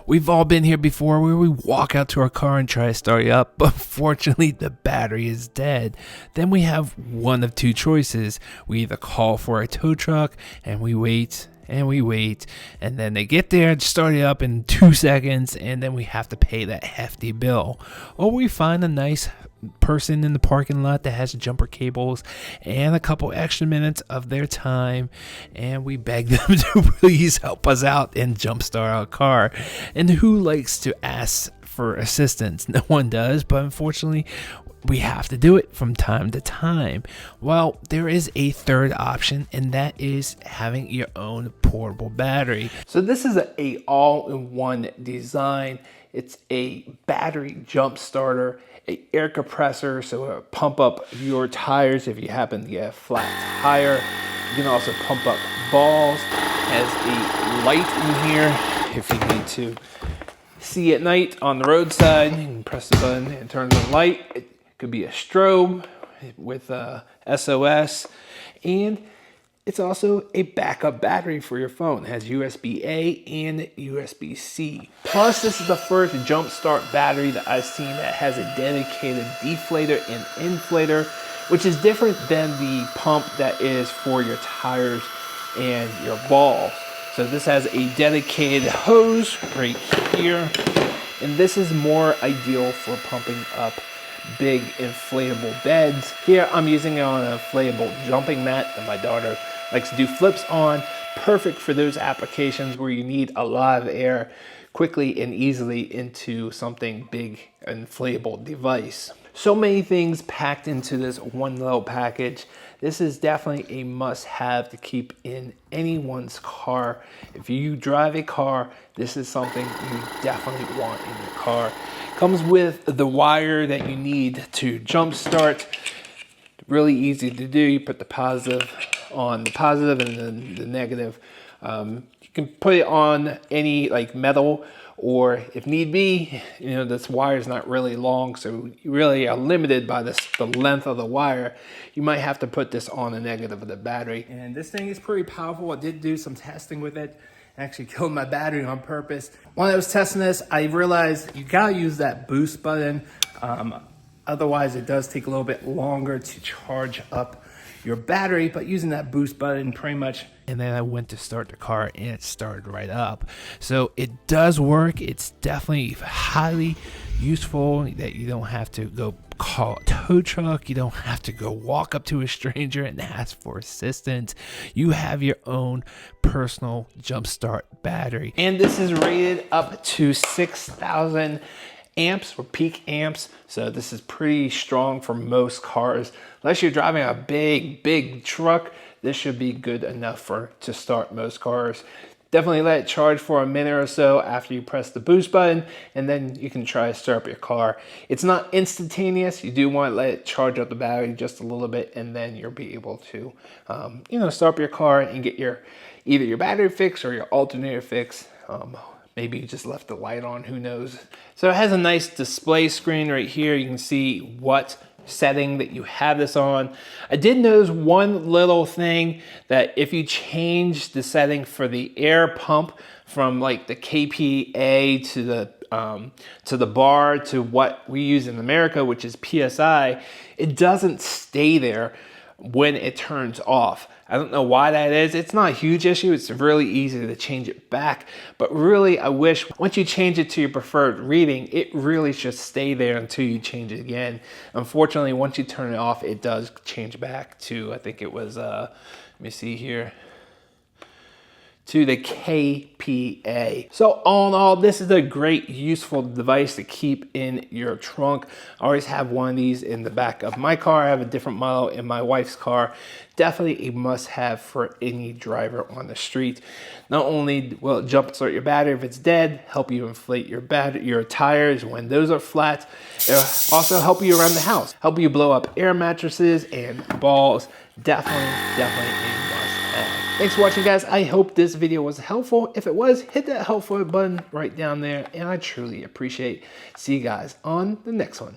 We've all been here before where we walk out to our car and try to start it up, but fortunately the battery is dead. Then we have one of two choices. We either call for a tow truck and we wait, and then they get there and start it up in 2 seconds, and then we have to pay that hefty bill. Or we find a nice person in the parking lot that has jumper cables and a couple extra minutes of their time, and we beg them to please help us out and jumpstart our car. And who likes to ask for assistance? No one does, but unfortunately we have to do it from time to time. Well, there is a third option, and that is having your own portable battery. So this is a all-in-one design. It's a battery jump starter, a air compressor, so it'll pump up your tires if you happen to get a flat tire. You can also pump up balls. Has a light in here if you need to see at night on the roadside. You can press the button and it turns on the light. It could be a strobe with SOS, and it's also a backup battery for your phone. It has USB-A and USB-C. Plus, this is the first jump start battery that I've seen that has a dedicated deflator and inflator, which is different than the pump that is for your tires and your balls. So this has a dedicated hose right here, and this is more ideal for pumping up big inflatable beds. Here I'm using it on an inflatable jumping mat that my daughter likes to do flips on. Perfect for those applications where you need a lot of air quickly and easily into something big inflatable device. So many things packed into this one little package. This is definitely a must-have to keep in anyone's car. If you drive a car, this is something you definitely want in your car. Comes with the wire that you need to jump start. Really easy to do. You put the positive on the positive and then the negative. You can put it on any like metal, or if need be, you know, this wire is not really long, so you really are limited by the length of the wire. You might have to put this on the negative of the battery. And this thing is pretty powerful. I did do some testing with it. Actually killed my battery on purpose. When I was testing this, I realized you gotta use that boost button. Otherwise, it does take a little bit longer to charge up your battery, but using that boost button pretty much. And then I went to start the car and it started right up. So it does work. It's definitely highly useful that you don't have to go call a tow truck. You don't have to go walk up to a stranger and ask for assistance. You have your own personal jumpstart battery. And this is rated up to 6,000 amps or peak amps. So this is pretty strong for most cars. Unless you're driving a big truck, this should be good enough to start most cars. Definitely let it charge for a minute or so after you press the boost button, and then you can try to start up your car. It's not instantaneous. You do want to let it charge up the battery just a little bit, and then you'll be able to, start up your car and get either your battery fixed or your alternator fixed. Maybe you just left the light on, who knows. So it has a nice display screen right here. You can see what setting that you have this on. I did notice one little thing, that if you change the setting for the air pump from like the kPa to the bar to what we use in America, which is PSI, it doesn't stay there when it turns off. I don't know why that is. It's not a huge issue. It's really easy to change it back. But really, I wish once you change it to your preferred reading, it really should stay there until you change it again. Unfortunately, once you turn it off, it does change back to, I think it was, let me see here, to the kPa. So all in all, this is a great, useful device to keep in your trunk. I always have one of these in the back of my car. I have a different model in my wife's car. Definitely a must-have for any driver on the street. Not only will it jumpstart your battery if it's dead, help you inflate your tires when those are flat. It'll also help you around the house, help you blow up air mattresses and balls. Definitely a must-have. Thanks for watching, guys. I hope this video was helpful. If it was, hit that helpful button right down there, and I truly appreciate it. See you guys on the next one.